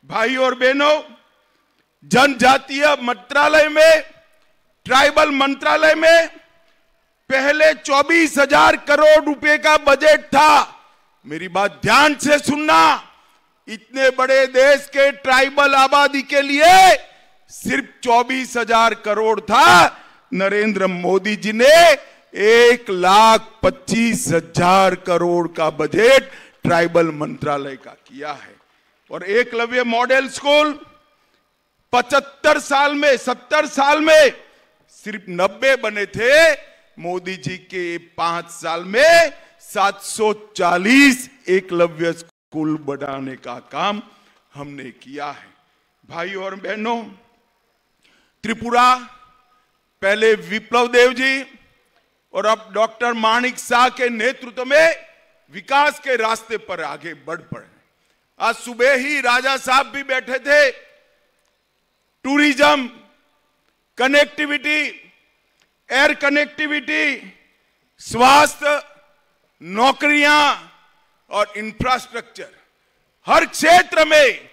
भाई और बहनों, जनजातीय मंत्रालय में, ट्राइबल मंत्रालय में पहले 24,000 करोड़ रुपए का बजट था। मेरी बात ध्यान से सुनना, इतने बड़े देश के ट्राइबल आबादी के लिए सिर्फ 24,000 करोड़ था। नरेंद्र मोदी जी ने 1,25,000 करोड़ का बजट ट्राइबल मंत्रालय का किया है। और एकलव्य मॉडल स्कूल 75 साल में, 70 साल में सिर्फ 90 बने थे। मोदी जी के 5 साल में 740 एकलव्य स्कूल बनाने का काम हमने किया है। भाई और बहनों, त्रिपुरा पहले विप्लव देव जी और अब डॉक्टर माणिक शाह के नेतृत्व में विकास के रास्ते पर आगे बढ़ पड़े। आज सुबह ही राजा साहब भी बैठे थे। टूरिज्म, कनेक्टिविटी, एयर कनेक्टिविटी, स्वास्थ्य, नौकरियां और इंफ्रास्ट्रक्चर, हर क्षेत्र में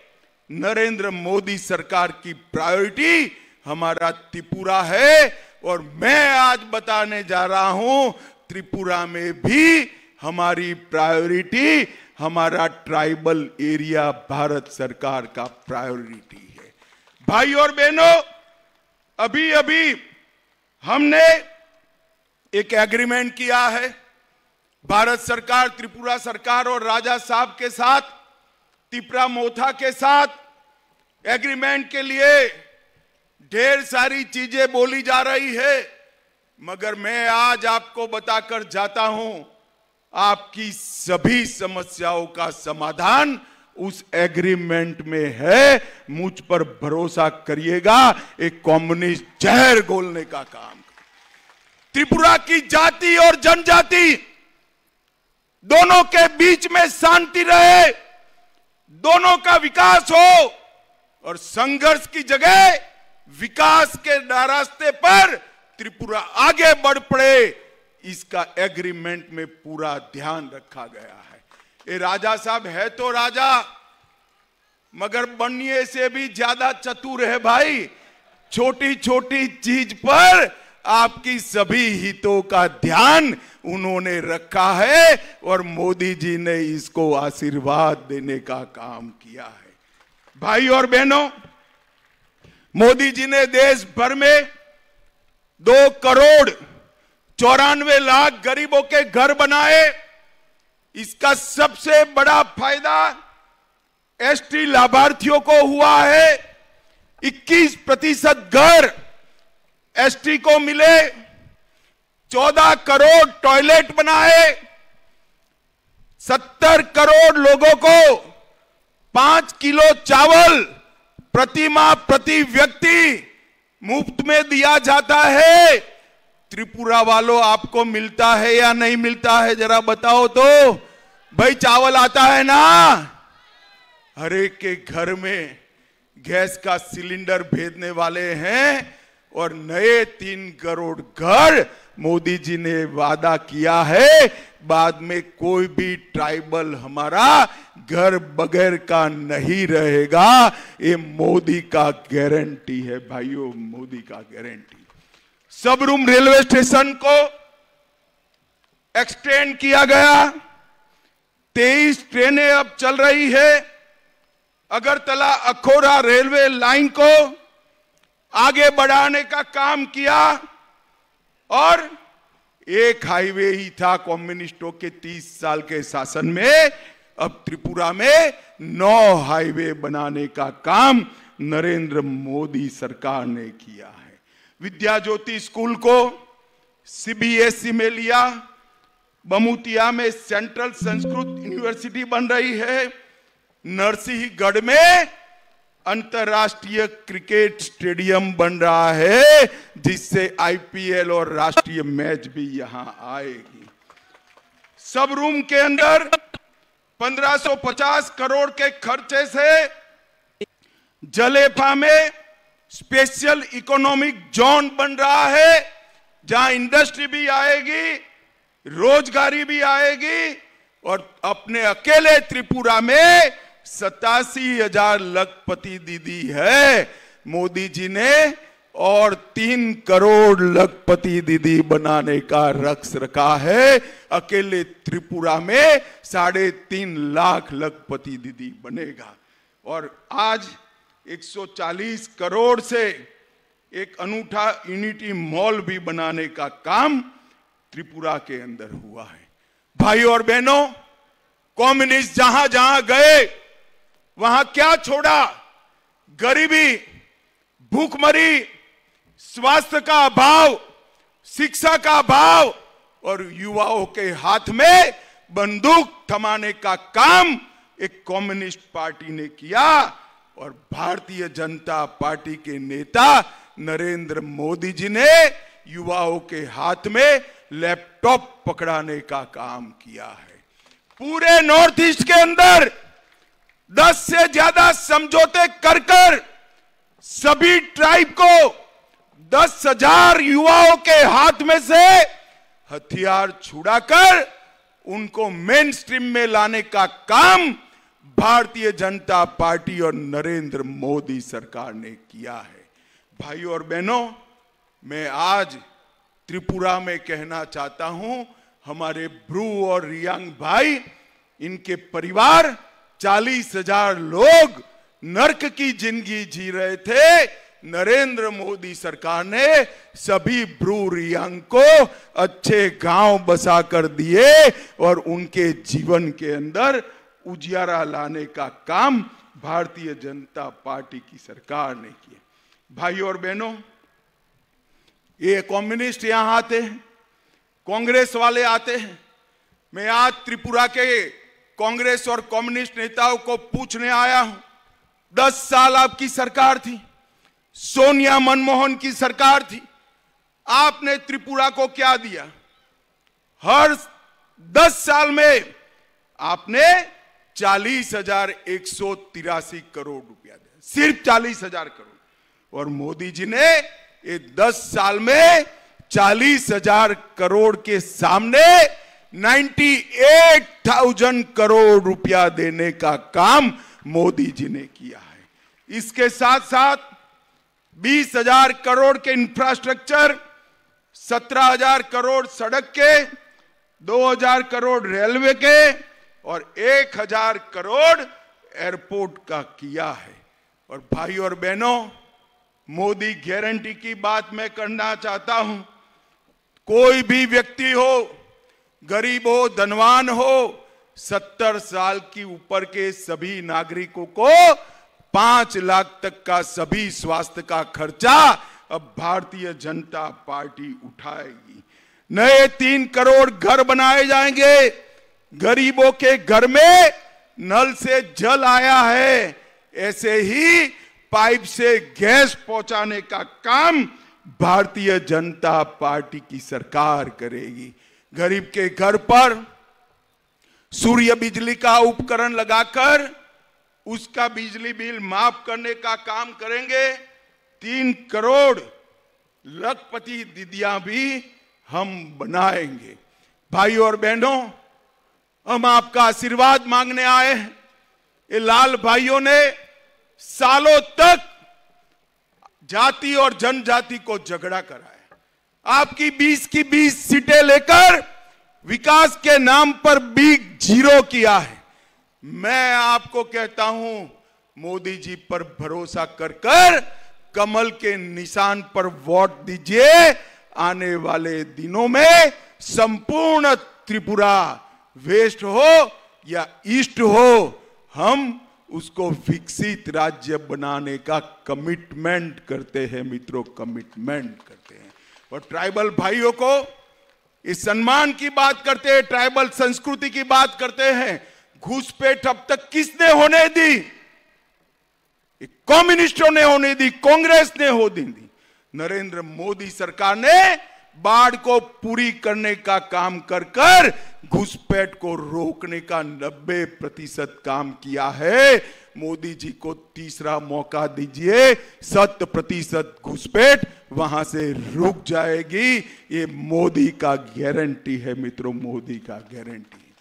नरेंद्र मोदी सरकार की प्रायोरिटी हमारा त्रिपुरा है। और मैं आज बताने जा रहा हूं, त्रिपुरा में भी हमारी प्रायोरिटी, हमारा ट्राइबल एरिया भारत सरकार का प्रायोरिटी है। भाई और बहनों, अभी अभी हमने एक एग्रीमेंट किया है भारत सरकार, त्रिपुरा सरकार और राजा साहब के साथ, तिपरा मोथा के साथ। एग्रीमेंट के लिए ढेर सारी चीजें बोली जा रही है, मगर मैं आज आपको बताकर जाता हूं, आपकी सभी समस्याओं का समाधान उस एग्रीमेंट में है। मुझ पर भरोसा करिएगा, एक कम्युनिस्ट जहर घोलने का काम। त्रिपुरा की जाति और जनजाति दोनों के बीच में शांति रहे, दोनों का विकास हो और संघर्ष की जगह विकास के रास्ते पर त्रिपुरा आगे बढ़ पड़े, इसका एग्रीमेंट में पूरा ध्यान रखा गया है। ये राजा साहब है तो राजा, मगर बनने से भी ज्यादा चतुर है भाई। छोटी छोटी चीज पर आपकी सभी हितों का ध्यान उन्होंने रखा है और मोदी जी ने इसको आशीर्वाद देने का काम किया है। भाई और बहनों, मोदी जी ने देश भर में 2,94,00,000 गरीबों के घर बनाए। इसका सबसे बड़ा फायदा एसटी लाभार्थियों को हुआ है। 21% घर एसटी को मिले, 14 करोड़ टॉयलेट बनाए, 70 करोड़ लोगों को 5 किलो चावल प्रति माह प्रति व्यक्ति मुफ्त में दिया जाता है। त्रिपुरा वालों, आपको मिलता है या नहीं मिलता है, जरा बताओ तो। भाई चावल आता है ना? हर एक के घर में गैस का सिलेंडर भेजने वाले हैं और नए 3 करोड़ घर मोदी जी ने वादा किया है। बाद में कोई भी ट्राइबल हमारा घर बगैर का नहीं रहेगा। ये मोदी का गारंटी है भाइयों, मोदी का गारंटी। सबरूम रेलवे स्टेशन को एक्सटेंड किया गया, 23 ट्रेनें अब चल रही है। अगरतला अखौरा रेलवे लाइन को आगे बढ़ाने का काम किया और एक हाईवे ही था कम्युनिस्टों के 30 साल के शासन में। अब त्रिपुरा में 9 हाईवे बनाने का काम नरेंद्र मोदी सरकार ने किया है। विद्या ज्योति स्कूल को सीबीएसई में लिया। बमुतिया में सेंट्रल संस्कृत यूनिवर्सिटी बन रही है। नरसिंहगढ़ में अंतरराष्ट्रीय क्रिकेट स्टेडियम बन रहा है, जिससे आईपीएल और राष्ट्रीय मैच भी यहां आएगी। सब रूम के अंदर 1550 करोड़ के खर्चे से जलेफा में स्पेशल इकोनॉमिक जोन बन रहा है, जहां इंडस्ट्री भी आएगी, रोजगारी भी आएगी और अपने अकेले त्रिपुरा में 87,000 लखपति दीदी है मोदी जी ने, और 3 करोड़ लखपति दीदी बनाने का रक्स रखा है। अकेले त्रिपुरा में 3.5 लाख लखपति दीदी बनेगा। और आज 140 करोड़ से एक अनूठा यूनिटी मॉल भी बनाने का काम त्रिपुरा के अंदर हुआ है। भाई और बहनों, कम्युनिस्ट जहां जहां गए वहां क्या छोड़ा? गरीबी, भूखमरी, स्वास्थ्य का अभाव, शिक्षा का अभाव, और युवाओं के हाथ में बंदूक थमाने का काम एक कम्युनिस्ट पार्टी ने किया। और भारतीय जनता पार्टी के नेता नरेंद्र मोदी जी ने युवाओं के हाथ में लैपटॉप पकड़ाने का काम किया है। पूरे नॉर्थ ईस्ट के अंदर 10 से ज्यादा समझौते कर कर सभी ट्राइब को 10,000 युवाओं के हाथ में से हथियार छुड़ाकर उनको मेन स्ट्रीम में लाने का काम भारतीय जनता पार्टी और नरेंद्र मोदी सरकार ने किया है। भाइयों और बहनों, मैं आज त्रिपुरा में कहना चाहता हूं, हमारे ब्रू और रियांग भाई, इनके परिवार 40,000 लोग नर्क की जिंदगी जी रहे थे। नरेंद्र मोदी सरकार ने सभी ब्रू रियांग को अच्छे गांव बसा कर दिए और उनके जीवन के अंदर उजियारा लाने का काम भारतीय जनता पार्टी की सरकार ने किया। भाइयों और बहनों, ये कम्युनिस्ट यहां आते हैं, कांग्रेस वाले आते हैं। मैं आज त्रिपुरा के कांग्रेस और कम्युनिस्ट नेताओं को पूछने आया हूं, 10 साल आपकी सरकार थी, सोनिया मनमोहन की सरकार थी, आपने त्रिपुरा को क्या दिया? हर 10 साल में आपने 40,183 करोड़ रुपया दिया, सिर्फ 40,000 करोड़। और मोदी जी ने ये 10 साल में 40,000 करोड़ के सामने 98,000 करोड़ रुपया देने का काम मोदी जी ने किया है। इसके साथ साथ 20,000 करोड़ के इंफ्रास्ट्रक्चर, 17,000 करोड़ सड़क के, 2,000 करोड़ रेलवे के और 1,000 करोड़ एयरपोर्ट का किया है। और भाई और बहनों, मोदी गारंटी की बात मैं करना चाहता हूं। कोई भी व्यक्ति हो, गरीब हो, धनवान हो, 70 साल की ऊपर के सभी नागरिकों को 5 लाख तक का सभी स्वास्थ्य का खर्चा अब भारतीय जनता पार्टी उठाएगी। नए 3 करोड़ घर बनाए जाएंगे। गरीबों के घर में नल से जल आया है, ऐसे ही पाइप से गैस पहुंचाने का काम भारतीय जनता पार्टी की सरकार करेगी। गरीब के घर पर सूर्य बिजली का उपकरण लगाकर उसका बिजली बिल माफ करने का काम करेंगे। 3 करोड़ लखपति दीदियां भी हम बनाएंगे। भाइयों और बहनों, हम आपका आशीर्वाद मांगने आए हैं। ये लाल भाइयों ने सालों तक जाति और जनजाति को झगड़ा कराया। आपकी 20 की 20 सीटें लेकर विकास के नाम पर बिग जीरो किया है। मैं आपको कहता हूं, मोदी जी पर भरोसा कर कर कमल के निशान पर वोट दीजिए। आने वाले दिनों में संपूर्ण त्रिपुरा, वेस्ट हो या ईस्ट हो, हम उसको विकसित राज्य बनाने का कमिटमेंट करते हैं मित्रों, कमिटमेंट करते हैं। और ट्राइबल भाइयों को इस सम्मान की बात करते हैं, ट्राइबल संस्कृति की बात करते हैं। घुसपैठ अब तक किसने होने दी? कम्युनिस्टों ने होने दी, कांग्रेस ने होने दी। नरेंद्र मोदी सरकार ने बाढ़ को पूरी करने का काम कर कर घुसपैठ को रोकने का 90% काम किया है। मोदी जी को तीसरा मौका दीजिए, 100% घुसपैठ वहां से रुक जाएगी। ये मोदी का गारंटी है मित्रों, मोदी का गारंटी।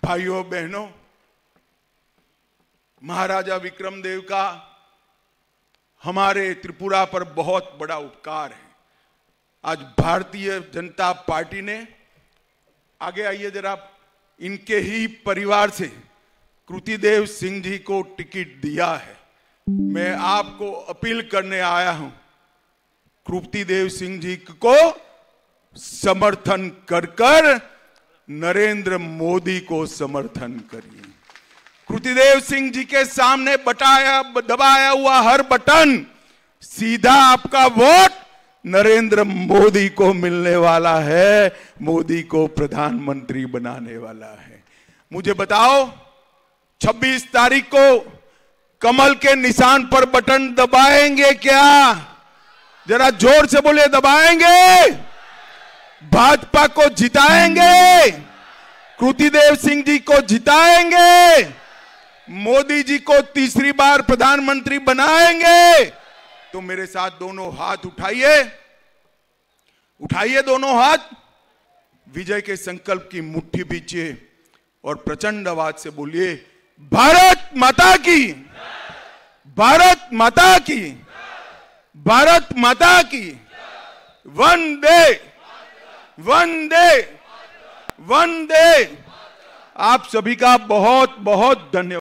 भाइयों बहनों, महाराजा विक्रमदेव का हमारे त्रिपुरा पर बहुत बड़ा उपकार है। आज भारतीय जनता पार्टी ने, आगे आइए जरा, इनके ही परिवार से कृतिदेव सिंह जी को टिकट दिया है। मैं आपको अपील करने आया हूं, कृतिदेव सिंह जी को समर्थन कर नरेंद्र मोदी को समर्थन करिए। कृतिदेव सिंह जी के सामने दबाया हुआ हर बटन सीधा आपका वोट नरेंद्र मोदी को मिलने वाला है, मोदी को प्रधानमंत्री बनाने वाला है। मुझे बताओ, 26 तारीख को कमल के निशान पर बटन दबाएंगे क्या? जरा जोर से बोले, दबाएंगे? भाजपा को जिताएंगे? कृतिदेव सिंह जी को जिताएंगे? मोदी जी को तीसरी बार प्रधानमंत्री बनाएंगे? तो मेरे साथ दोनों हाथ उठाइए, उठाइए दोनों हाथ, विजय के संकल्प की मुट्ठी बीचिए और प्रचंड आवाज से बोलिए, भारत माता की, भारत माता की, भारत माता की, वंदे वंदे वंदे। आप सभी का बहुत बहुत धन्यवाद।